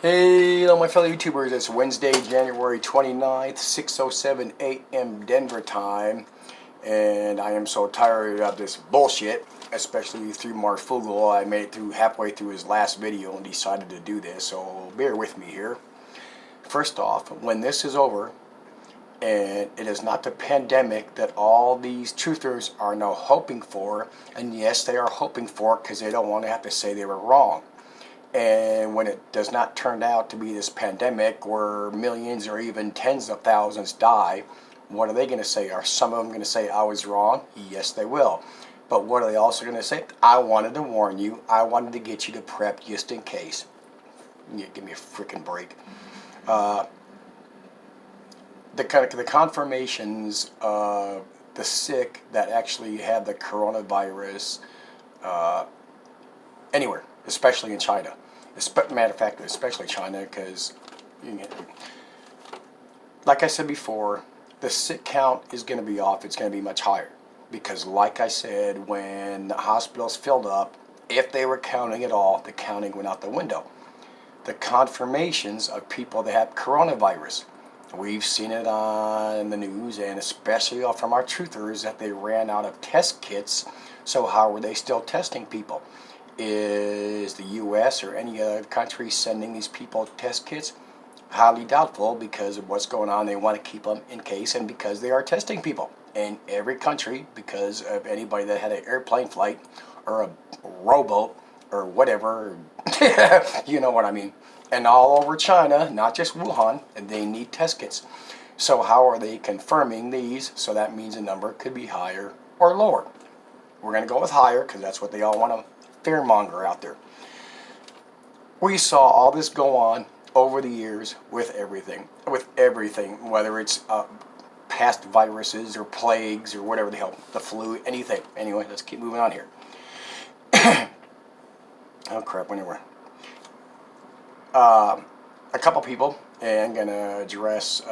Hey, hello my fellow YouTubers, it's Wednesday, January 29th, 6:07 a.m. Denver time, and I am so tired of this bullshit, especially through Marfoogle. I made it through halfway through his last video and decided to do this, so bear with me here. First off, when this is over, and it is not the pandemic that all these truthers are now hoping for, and yes, they are hoping for it because they don't want to have to say they were wrong. And when it does not turn out to be this pandemic where millions or even tens of thousands die, what are they going to say? Are some of them going to say I was wrong? Yes, they will. But what are they also going to say? I wanted to warn you. I wanted to get you to prep just in case. Give me a freaking break. The confirmations of the sick that actually had the coronavirus anywhere, especially in China. Matter of fact, especially China, because, like I said before, the sick count is going to be off. It's going to be much higher. Because, like I said, when the hospitals filled up, if they were counting at all, the counting went out the window. The confirmations of people that have coronavirus, we've seen it on the news, and especially from our truthers, that they ran out of test kits. So how were they still testing people? Is the U.S. or any other country sending these people test kits? Highly doubtful, because of what's going on. They want to keep them in case, and because they are testing people in every country because of anybody that had an airplane flight or a rowboat or whatever. You know what I mean. And all over China, not just Wuhan, and they need test kits. So how are they confirming these? So that means the number could be higher or lower. We're going to go with higher because that's what they all want to fearmonger out there. We saw all this go on over the years with everything, whether it's past viruses or plagues or whatever the hell, the flu, anything. Anyway, let's keep moving on here. Oh crap, anyway. A couple people, and I'm gonna address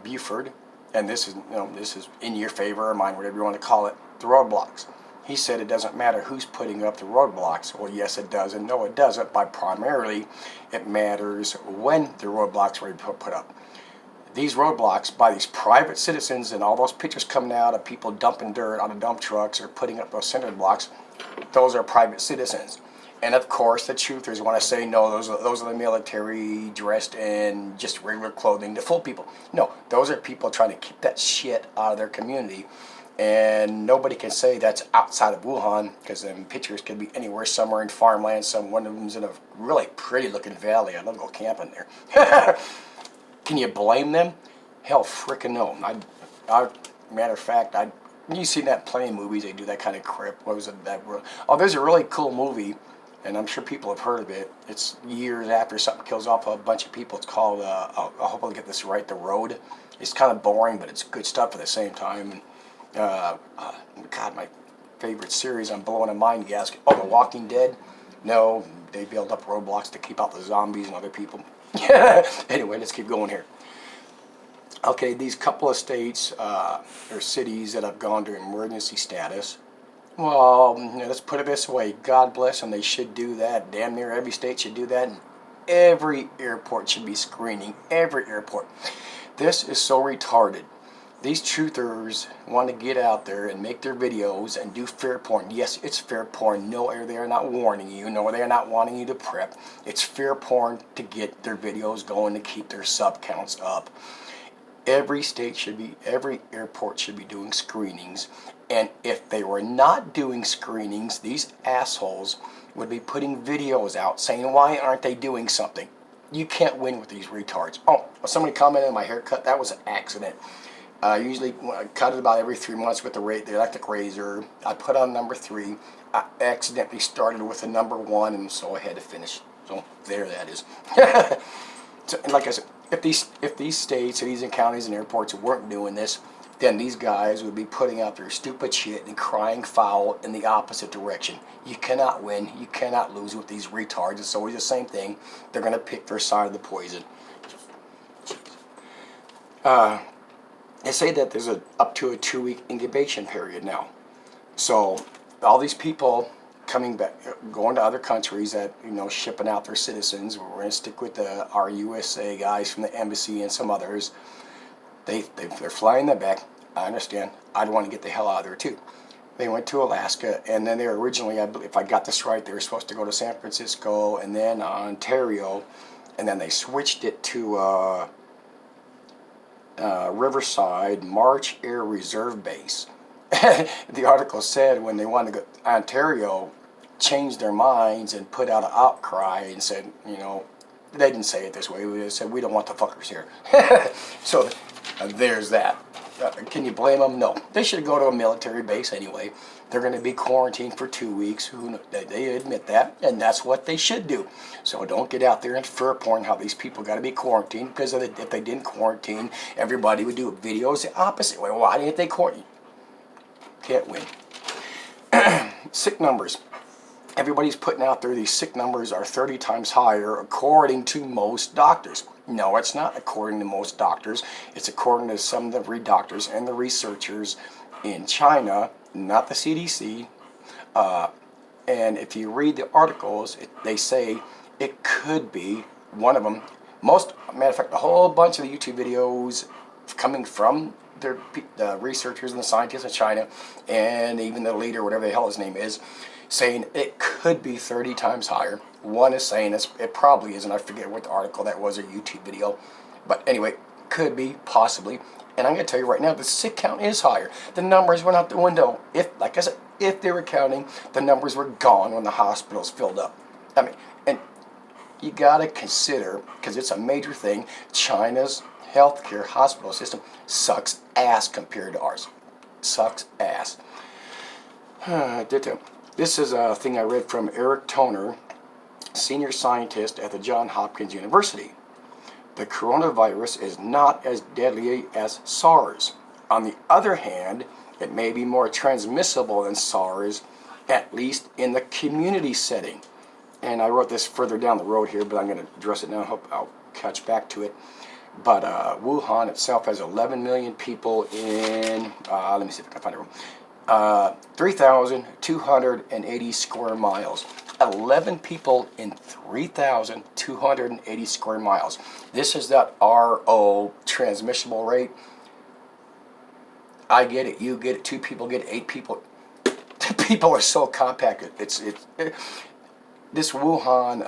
Buford, and this is in your favor or mine, whatever you want to call it. The roadblocks. He said it doesn't matter who's putting up the roadblocks. Well, yes, it does, and no, it doesn't. But primarily, it matters when the roadblocks were put up. These roadblocks by these private citizens, and all those pictures coming out of people dumping dirt on the dump trucks or putting up those cinder blocks, those are private citizens. And of course, the truthers want to say, no, those are the military dressed in just regular clothing to fool people. No, those are people trying to keep that shit out of their community. And nobody can say that's outside of Wuhan, because them pictures could be anywhere, somewhere in farmland. One of them's in a really pretty looking valley. I'd love to go camping there. Can you blame them? Hell, frickin' no. Matter of fact, you've seen that plenty of movies. They do that kind of crap. What was it? Oh, there's a really cool movie, and I'm sure people have heard of it. It's years after something kills off a bunch of people. It's called, I hope I'll get this right, The Road. It's kind of boring, but it's good stuff at the same time. God, my favorite series, I'm blowing a mind gasket. Oh, The Walking Dead? No, they build up roadblocks to keep out the zombies and other people. Anyway, let's keep going here. Okay, these couple of states or cities that have gone to emergency status. Well, let's put it this way. God bless them. They should do that. Damn near every state should do that. And every airport should be screening. Every airport. This is so retarded. These truthers want to get out there and make their videos and do fear porn. Yes, it's fear porn. No, they are not warning you. No, they are not wanting you to prep. It's fear porn to get their videos going, to keep their sub counts up. Every airport should be doing screenings. And if they were not doing screenings, these assholes would be putting videos out saying, why aren't they doing something? You can't win with these retards. Oh, somebody commented on my haircut. That was an accident. I usually cut it about every 3 months with the electric razor. I put on number 3. I accidentally started with the number 1, and so I had to finish. So there that is. So, and like I said, if these states, cities and counties and airports weren't doing this, then these guys would be putting out their stupid shit and crying foul in the opposite direction. You cannot win. You cannot lose with these retards. It's always the same thing. They're going to pick their side of the poison. They say that there's up to a 2-week incubation period now. So all these people coming back, going to other countries that, shipping out their citizens. We're going to stick with our USA guys from the embassy and some others. They're flying them back. I understand. I'd want to get the hell out of there too. They went to Alaska, and then they were originally, if I got this right, they were supposed to go to San Francisco and then Ontario, and then they switched it to Riverside March Air Reserve Base. The article said when they wanted to go to Ontario, changed their minds and put out an outcry and said, they didn't say it this way. They said, we don't want the fuckers here. So there's that. Can you blame them? No. They should go to a military base anyway. They're going to be quarantined for 2 weeks. They admit that, and that's what they should do. So don't get out there and fur porn how these people got to be quarantined, because if they didn't quarantine, everybody would do videos the opposite way. Why didn't they quarantine? Can't win. Sick numbers. Everybody's putting out there these sick numbers are 30 times higher according to most doctors. No, it's not according to most doctors. It's according to some of the doctors and the researchers in China, not the CDC. And if you read the articles, they say it could be one of them. Matter of fact, a whole bunch of the YouTube videos coming from the researchers and the scientists in China, and even the leader, whatever the hell his name is, saying it could be 30 times higher. One is saying it probably isn't. I forget what the article that was, or YouTube video. But anyway, could be, possibly. And I'm going to tell you right now, the sick count is higher. The numbers went out the window. Like I said, if they were counting, the numbers were gone when the hospitals filled up. I mean, and you got to consider, because it's a major thing, China's healthcare hospital system sucks ass compared to ours. Sucks ass. This is a thing I read from Eric Toner, senior scientist at the Johns Hopkins University. The coronavirus is not as deadly as SARS. On the other hand, it may be more transmissible than SARS, at least in the community setting. And I wrote this further down the road here, but I'm going to address it now. I hope I'll catch back to it. But Wuhan itself has 11 million people in, let me see if I can find it. 3,280 square miles. 11 people in 3,280 square miles. This is that RO transmissible rate. I get it. You get it. 2 people get it. 8 people. People are so compacted. This Wuhan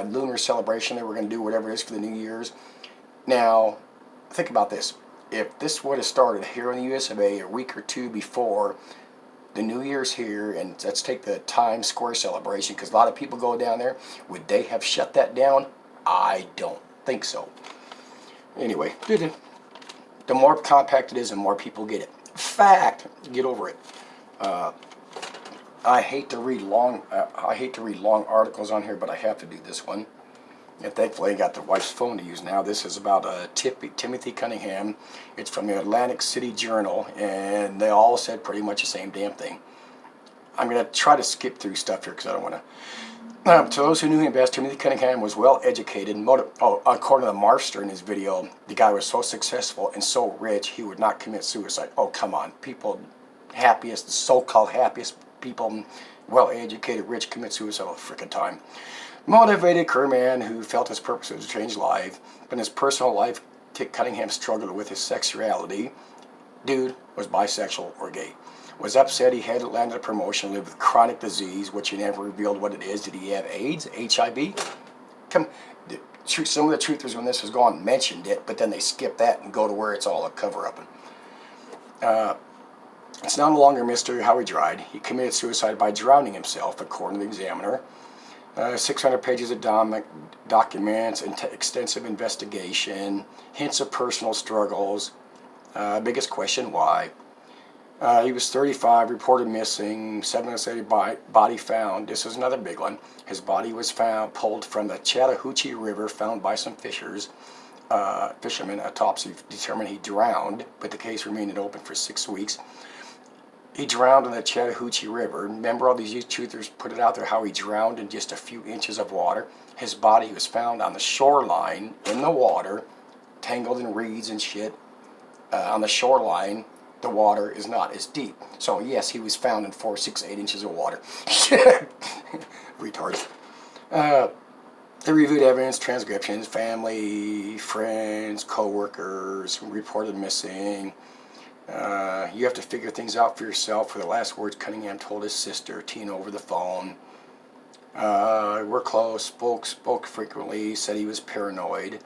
lunar celebration that we're going to do, whatever it is for the New Year's. Now, think about this. If this would have started here in the US of A week or 2 before the New Year's here, and let's take the Times Square celebration, because a lot of people go down there, would they have shut that down? I don't think so. Anyway, the more compact it is, the more people get it. Fact. Get over it. I hate to read long articles on here, but I have to do this one. And thankfully, I got the wife's phone to use now. This is about Timothy Cunningham. It's from the Atlantic City Journal, and they all said pretty much the same damn thing. I'm going to try to skip through stuff here because I don't want to. To those who knew him best, Timothy Cunningham was well educated. According to the Marfster in his video, the guy was so successful and so rich he would not commit suicide. Oh, come on. People, the so-called happiest people, well educated, rich, commit suicide all the frickin' time. Motivated career man who felt his purpose was to change life, but in his personal life, Cunningham struggled with his sexuality. Dude was bisexual or gay. Was upset he hadn't landed a promotion, lived with chronic disease, which he never revealed what it is. Did he have AIDS, HIV? Some of the truthers when this was gone mentioned it, but then they skip that and go to where it's all a cover-up. It's no longer a mystery how he died. He committed suicide by drowning himself, according to the Examiner. 600 pages of documents, extensive investigation, hints of personal struggles. Biggest question, why? He was 35, reported missing, 7 months later body found. This is another big one. His body was pulled from the Chattahoochee River, found by some fishermen. Autopsy determined he drowned, but the case remained open for 6 weeks. He drowned in the Chattahoochee River. Remember, all these YouTubers put it out there how he drowned in just a few inches of water. His body was found on the shoreline in the water, tangled in reeds and shit on the shoreline, the water is not as deep. So yes, he was found in 4, 6, 8 inches of water. Retards. They reviewed evidence, transcriptions, family, friends, co-workers reported missing. You have to figure things out for yourself, for the last words Cunningham told his sister, Tina, over the phone. We're close, spoke frequently, said he was paranoid.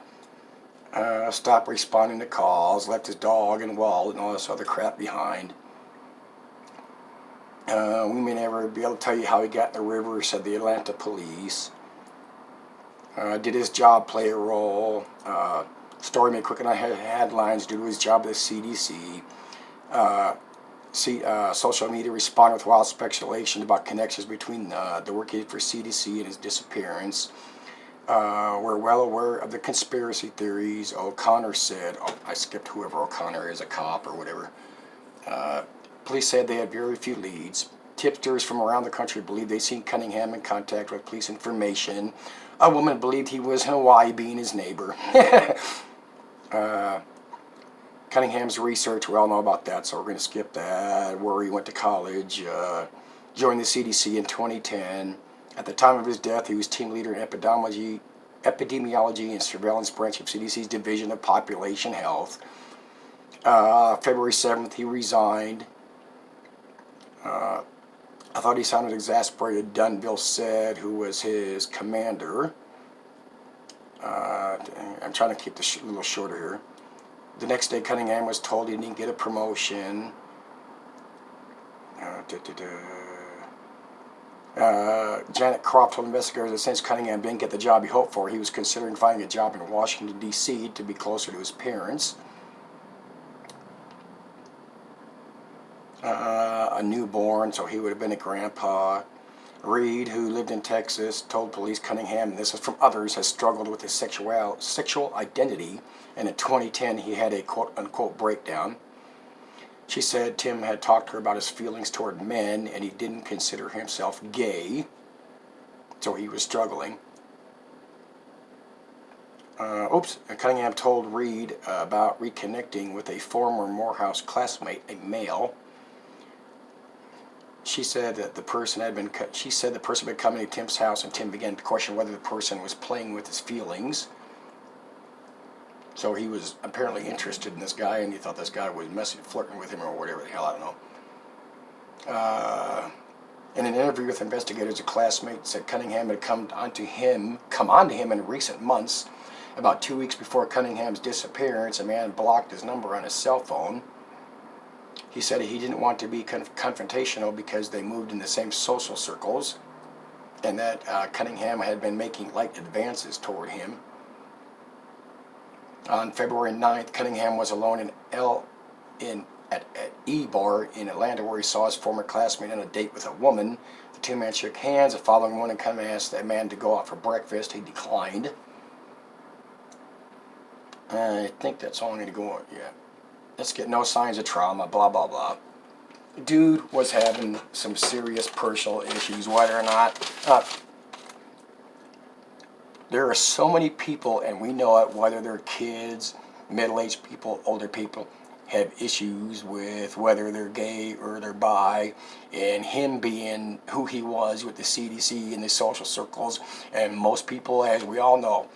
Stopped responding to calls, left his dog and wallet and all this other crap behind. We may never be able to tell you how he got in the river, said the Atlanta police. Did his job play a role? Story made quick enough headlines due to his job at the CDC. Social media responded with wild speculation about connections between the work he did for CDC and his disappearance. We're well aware of the conspiracy theories, O'Connor said. Oh, I skipped whoever O'Connor is, a cop or whatever. Police said they had very few leads. Tipsters from around the country believed they'd seen Cunningham in contact with police information. A woman believed he was in Hawaii, being his neighbor. Cunningham's research, we all know about that, so we're going to skip that. Where he went to college, joined the CDC in 2010. At the time of his death, he was team leader in epidemiology and surveillance branch of CDC's Division of Population Health. February 7th, he resigned. I thought he sounded exasperated, Dunville said, who was his commander. I'm trying to keep this a little shorter here. The next day, Cunningham was told he didn't get a promotion. Janet Croft told investigators that since Cunningham didn't get the job he hoped for, he was considering finding a job in Washington, D.C. to be closer to his parents. A newborn, so he would have been a grandpa. Reed, who lived in Texas, told police Cunningham, and this is from others, has struggled with his sexual identity, and in 2010 he had a quote-unquote breakdown. She said Tim had talked to her about his feelings toward men, and he didn't consider himself gay, so he was struggling. Cunningham told Reed about reconnecting with a former Morehouse classmate, a male. She said that the person had been coming to Tim's house, and Tim began to question whether the person was playing with his feelings. So he was apparently interested in this guy, and he thought this guy was flirting with him or whatever the hell, I don't know. In an interview with investigators, a classmate said Cunningham had come on to him in recent months. About 2 weeks before Cunningham's disappearance, a man blocked his number on his cell phone. He said he didn't want to be confrontational because they moved in the same social circles, and that Cunningham had been making light advances toward him. On February 9th, Cunningham was alone at E Bar in Atlanta, where he saw his former classmate on a date with a woman. The two men shook hands. The following morning, Cunningham asked that man to go out for breakfast. He declined. I think that's all I'm going to go on. Yeah. Let's get no signs of trauma, blah, blah, blah. Dude was having some serious personal issues, whether or not. There are so many people, and we know it, whether they're kids, middle-aged people, older people, have issues with whether they're gay or they're bi, and him being who he was with the CDC and the social circles, and most people, as we all know,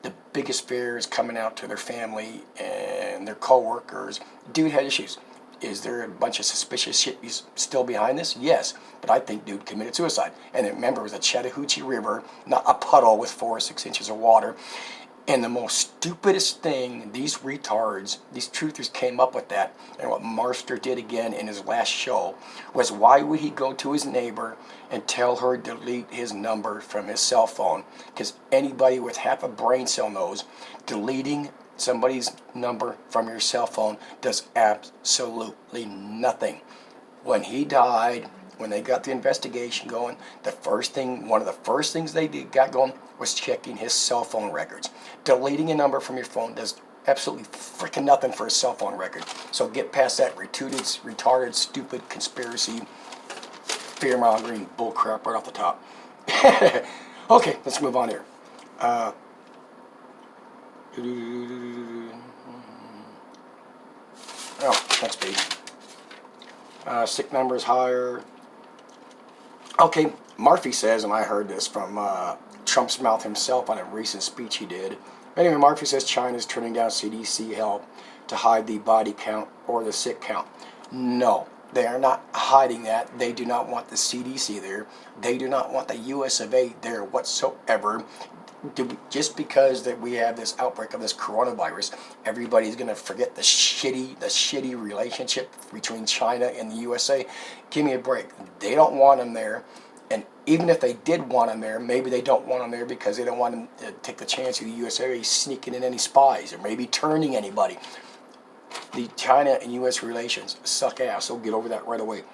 the biggest fear is coming out to their family and their co-workers. Dude had issues. Is there a bunch of suspicious shit still behind this? Yes, but I think dude committed suicide. And remember, it was a Chattahoochee River, not a puddle with 4 or 6 inches of water. And the most stupidest thing, these retards, these truthers came up with that, and what Marster did again in his last show, was why would he go to his neighbor and tell her to delete his number from his cell phone? Because anybody with half a brain cell knows deleting somebody's number from your cell phone does absolutely nothing. When he died, when they got the investigation going, one of the first things they got going was checking his cell phone records. Deleting a number from your phone does absolutely freaking nothing for a cell phone record. So get past that retarded, stupid conspiracy, fear-mongering bullcrap right off the top. Okay, let's move on here. Oh, next page. Sick numbers higher. Okay, Murphy says, and I heard this from Trump's mouth himself on a recent speech he did. Anyway, Murphy says China is turning down CDC help to hide the body count or the sick count. No, they are not hiding that. They do not want the CDC there. They do not want the US of A there whatsoever. Just because that we have this outbreak of this coronavirus, everybody's going to forget the shitty relationship between China and the USA. Give me a break. They don't want them there. And even if they did want them there, maybe they don't want them there because they don't want them to take the chance of the USA sneaking in any spies or maybe turning anybody. The China and U.S. relations suck ass. So get over that right away.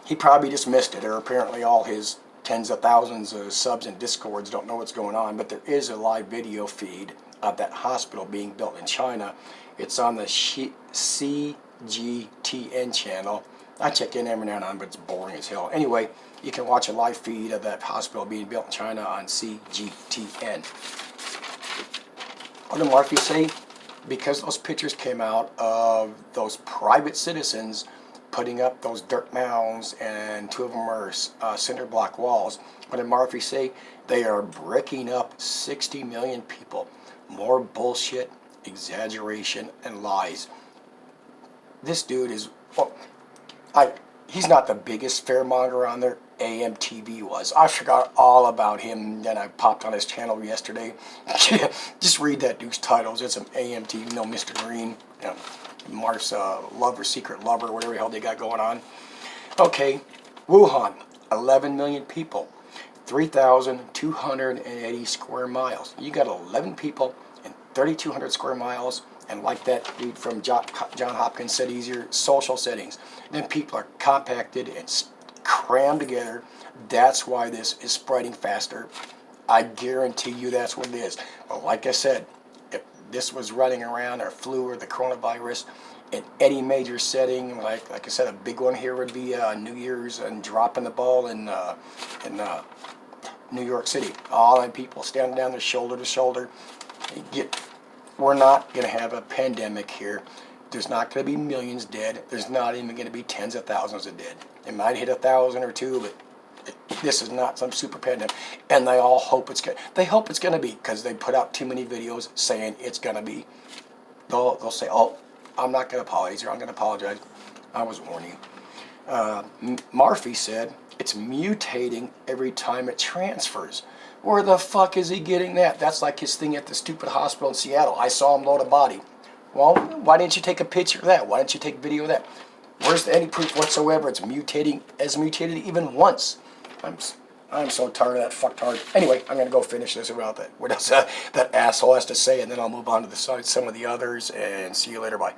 He probably just missed it, or apparently all his tens of thousands of subs and discords don't know what's going on. But there is a live video feed of that hospital being built in China. It's on the CGTN channel. I check in every now and then, but it's boring as hell. Anyway, you can watch a live feed of that hospital being built in China on CGTN. What did Murphy say? Because those pictures came out of those private citizens putting up those dirt mounds, and 2 of them are cinder block walls. What did Murphy say? They are breaking up 60 million people. More bullshit, exaggeration, and lies. This dude is... Well, he's not the biggest fearmonger on there. AMTV was. I forgot all about him. Then I popped on his channel yesterday. Just read that dude's titles. It's an AMTV, Mr. Green, Marf's lover, secret lover, whatever the hell they got going on. Okay, Wuhan, 11 million people, 3,280 square miles. You got 11 people in 3,200 square miles. And like that dude from John Hopkins said, easier social settings. Then people are compacted and crammed together. That's why this is spreading faster. I guarantee you that's what it is. But like I said, if this was running around, or flu or the coronavirus, in any major setting, like I said, a big one here would be New Year's and dropping the ball in New York City. All them people standing down there shoulder to shoulder. We're not going to have a pandemic here. There's not going to be millions dead. There's not even going to be tens of thousands of dead. It might hit 1,000 or 2, but this is not some super pandemic. And they all hope it's going. They hope it's going to be because they put out too many videos saying it's going to be. They'll say, "Oh, I'm not going to apologize," or "I'm going to apologize. I was warning you." Murphy said it's mutating every time it transfers. Where the fuck is he getting that? That's like his thing at the stupid hospital in Seattle. I saw him load a body. Well, why didn't you take a picture of that? Why didn't you take video of that? Where's any proof whatsoever it's mutated even once? I'm so tired of that fucktard. Anyway, I'm going to go finish this about that. What else that asshole has to say, and then I'll move on to some of the others, and see you later. Bye.